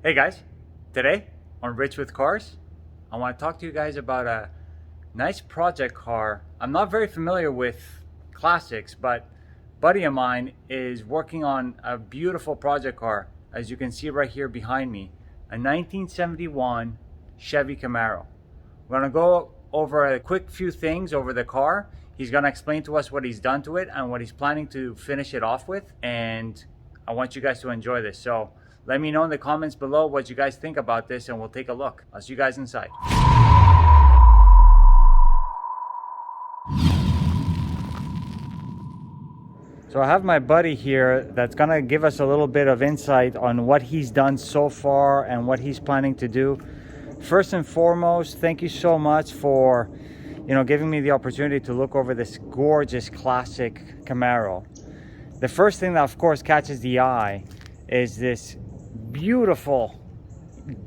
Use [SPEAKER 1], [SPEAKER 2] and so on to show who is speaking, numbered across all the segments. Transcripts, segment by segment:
[SPEAKER 1] Hey guys, today on Rich with Cars, I want to talk to you guys about a nice project car. I'm not very familiar with classics, but a buddy of mine is working on a beautiful project car, as you can see right here behind me, a 1971 Chevy Camaro. We're going to go over a quick few things over the car. He's going to explain to us what he's done to it and what he's planning to finish it off with, and I want you guys to enjoy this. So let me know in the comments below what you guys think about this, and we'll take a look. I'll see you guys inside. So I have my buddy here that's gonna give us a little bit of insight on what he's done so far and what he's planning to do. First and foremost, thank you so much for giving me the opportunity to look over this gorgeous classic Camaro. The first thing that of course catches the eye is this beautiful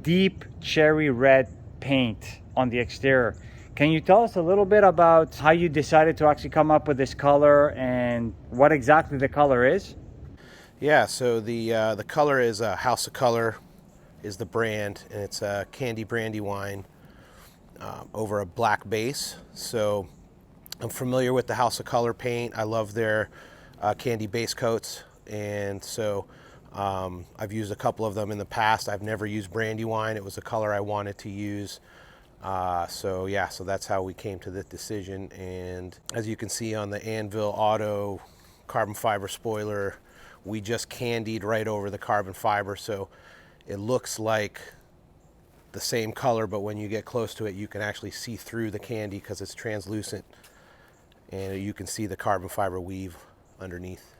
[SPEAKER 1] deep cherry red paint on the exterior. Can you tell us a little bit about how you decided to actually come up with this color and what exactly the color is?
[SPEAKER 2] Yeah, so the color is House of Color is the brand, and it's a candy brandy wine over a black base. So I'm familiar with the House of Color paint. I love their candy base coats, and so I've used a couple of them in the past. I've never used brandy wine. It was a color I wanted to use. So that's how we came to this decision. And as you can see on the Anvil Auto carbon fiber spoiler, we just candied right over the carbon fiber, so it looks like the same color, but when you get close to it, you can actually see through the candy because it's translucent, and you can see the carbon fiber weave underneath.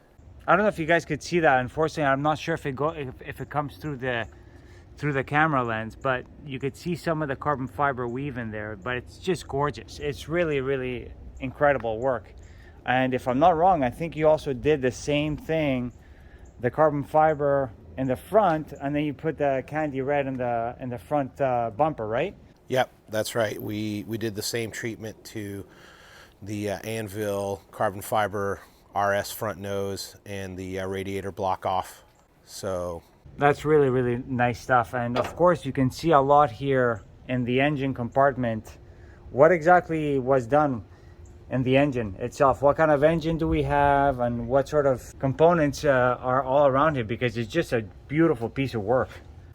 [SPEAKER 1] I don't know if you guys could see that. Unfortunately, I'm not sure if it comes through the camera lens, but you could see some of the carbon fiber weave in there. But it's just gorgeous. It's really, really incredible work. And if I'm not wrong, I think you also did the same thing, the carbon fiber in the front, and then you put the candy red in the front bumper, right?
[SPEAKER 2] Yep, that's right. We did the same treatment to the Anvil carbon fiber RS front nose and the radiator block off. So
[SPEAKER 1] that's really, really nice stuff. And of course, you can see a lot here in the engine compartment. What exactly was done in the engine itself? What kind of engine do we have, and what sort of components are all around it? Because it's just a beautiful piece of work.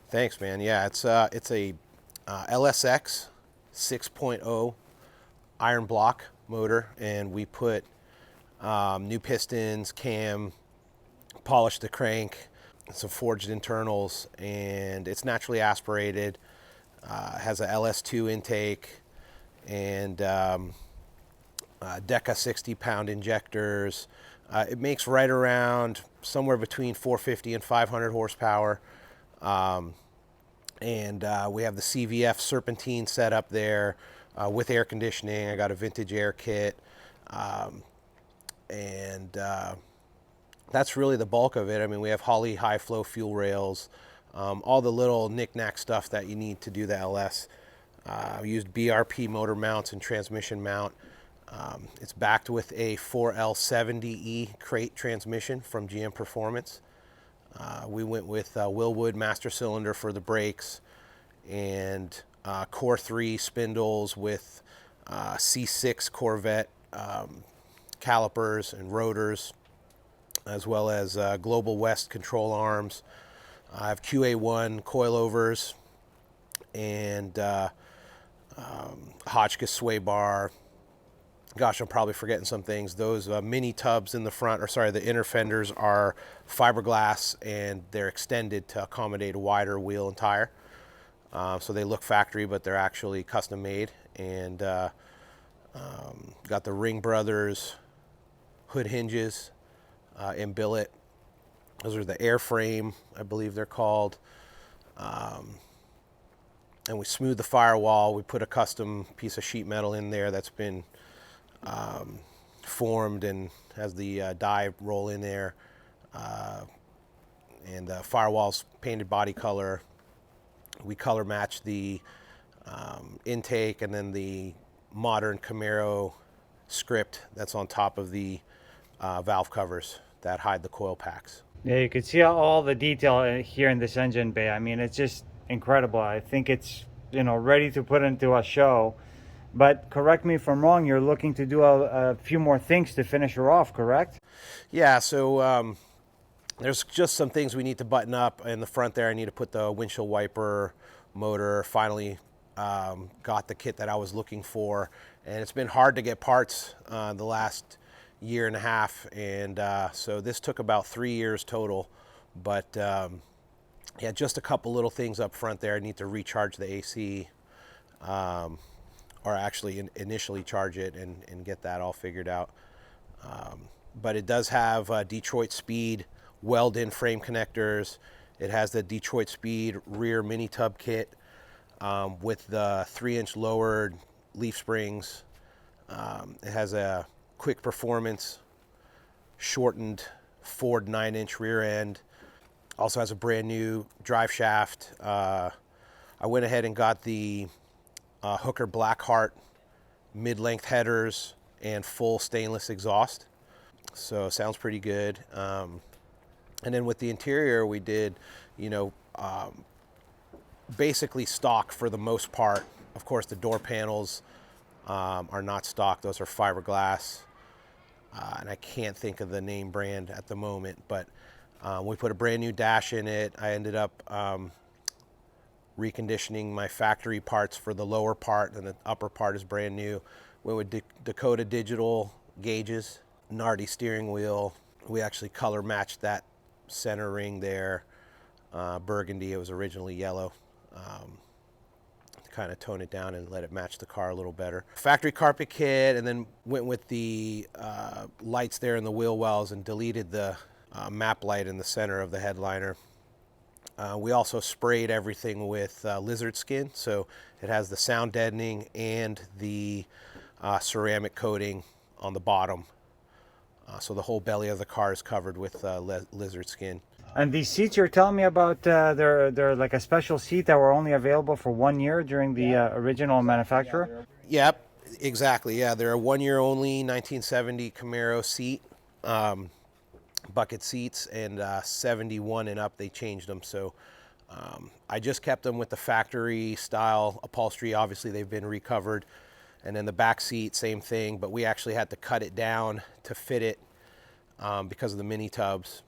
[SPEAKER 2] Thanks, man. Yeah, it's a LSX 6.0 iron block motor, and we put new pistons, cam, polished the crank, some forged internals, and it's naturally aspirated. Has a LS2 intake and Deca 60-pound injectors. It makes right around somewhere between 450 and 500 horsepower. And we have the CVF serpentine set up there with air conditioning. I got a vintage air kit. That's really the bulk of it. I mean, we have Holley high flow fuel rails, all the little knick-knack stuff that you need to do the LS. We used BRP motor mounts and transmission mount. It's backed with a 4L70E crate transmission from GM Performance. We went with Willwood master cylinder for the brakes, and Core 3 spindles with C6 Corvette calipers and rotors, as well as Global West control arms. I have QA1 coilovers and Hotchkiss sway bar. Gosh, I'm probably forgetting some things. Those mini tubs in the front, the inner fenders are fiberglass, and they're extended to accommodate a wider wheel and tire. So they look factory, but they're actually custom made. And got the Ring Brothers hood hinges in billet. Those are the airframe, I believe they're called. And we smooth the firewall. We put a custom piece of sheet metal in there that's been formed and has the die roll in there. And the firewall's painted body color. We color match the intake and then the modern Camaro script that's on top of the valve covers that hide the coil packs.
[SPEAKER 1] Yeah, you can see all the detail here in this engine bay. I mean, it's just incredible. I think it's, ready to put into a show. But correct me if I'm wrong, you're looking to do a few more things to finish her off, correct?
[SPEAKER 2] Yeah, so there's just some things we need to button up in the front there. I need to put the windshield wiper motor. Finally got the kit that I was looking for, and it's been hard to get parts the last year and a half, and so this took about 3 years total. But yeah, just a couple little things up front there. I need to recharge the AC, or actually initially charge it and get that all figured out. But it does have Detroit Speed weld-in frame connectors. It has the Detroit Speed rear mini tub kit with the 3-inch lowered leaf springs. It has a quick performance shortened Ford 9-inch rear end. Also has a brand new drive shaft. I went ahead and got the Hooker Blackheart mid-length headers and full stainless exhaust. So sounds pretty good. And then with the interior, we did, basically stock for the most part. Of course, the door panels are not stock. Those are fiberglass. And I can't think of the name brand at the moment, but we put a brand new dash in it. I ended up reconditioning my factory parts for the lower part, and the upper part is brand new. Went with Dakota Digital gauges, Nardi steering wheel. We actually color matched that center ring there, burgundy. It was originally yellow. Kind of tone it down and let it match the car a little better. Factory carpet kit, and then went with the lights there in the wheel wells and deleted the map light in the center of the headliner. We also sprayed everything with lizard skin, so it has the sound deadening and the ceramic coating on the bottom. So the whole belly of the car is covered with lizard skin.
[SPEAKER 1] And these seats you're telling me about, they're like a special seat that were only available for 1 year during the original manufacturer?
[SPEAKER 2] Yep, exactly. Yeah, they're a 1 year only 1970 Camaro seat, bucket seats, and 71 and up they changed them. So I just kept them with the factory style upholstery. Obviously they've been recovered. And then the back seat, same thing, but we actually had to cut it down to fit it because of the mini tubs.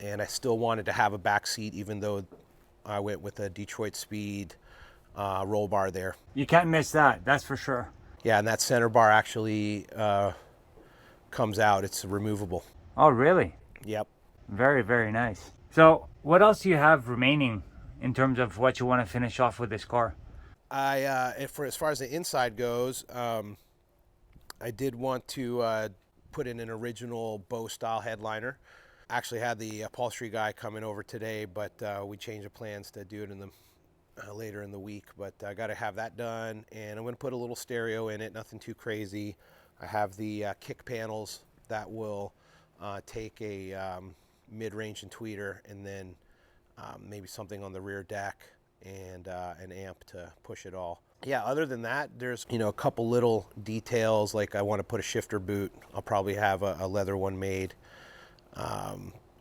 [SPEAKER 2] And I still wanted to have a back seat, even though I went with a Detroit Speed roll bar there.
[SPEAKER 1] You can't miss that, that's for sure.
[SPEAKER 2] Yeah, and that center bar actually comes out. It's removable.
[SPEAKER 1] Oh, really?
[SPEAKER 2] Yep.
[SPEAKER 1] Very, very nice. So what else do you have remaining in terms of what you want to finish off with this car?
[SPEAKER 2] As far as the inside goes, I did want to put in an original bow style headliner. Actually had the upholstery guy coming over today, but we changed the plans to do it in the later in the week. But I got to have that done, and I'm going to put a little stereo in it. Nothing too crazy. I have the kick panels that will take a mid-range and tweeter, and then maybe something on the rear deck and an amp to push it all. Yeah, other than that, there's a couple little details, like I want to put a shifter boot. I'll probably have a leather one made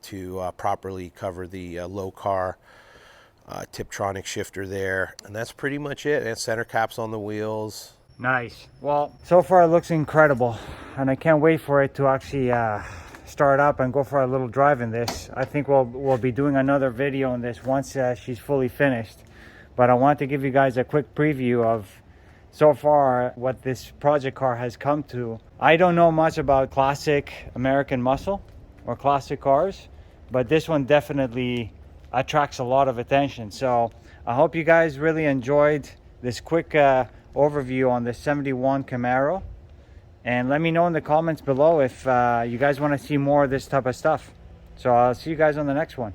[SPEAKER 2] to properly cover the low car Tiptronic shifter there, and that's pretty much it. And center caps on the wheels.
[SPEAKER 1] Nice. Well, so far it looks incredible, and I can't wait for it to actually start up and go for a little drive in this. I think we'll be doing another video on this once she's fully finished, but I want to give you guys a quick preview of so far what this project car has come to. I don't know much about classic American muscle or classic cars, but this one definitely attracts a lot of attention. So I hope you guys really enjoyed this quick overview on the 71 Camaro, and let me know in the comments below if you guys want to see more of this type of stuff. So I'll see you guys on the next one.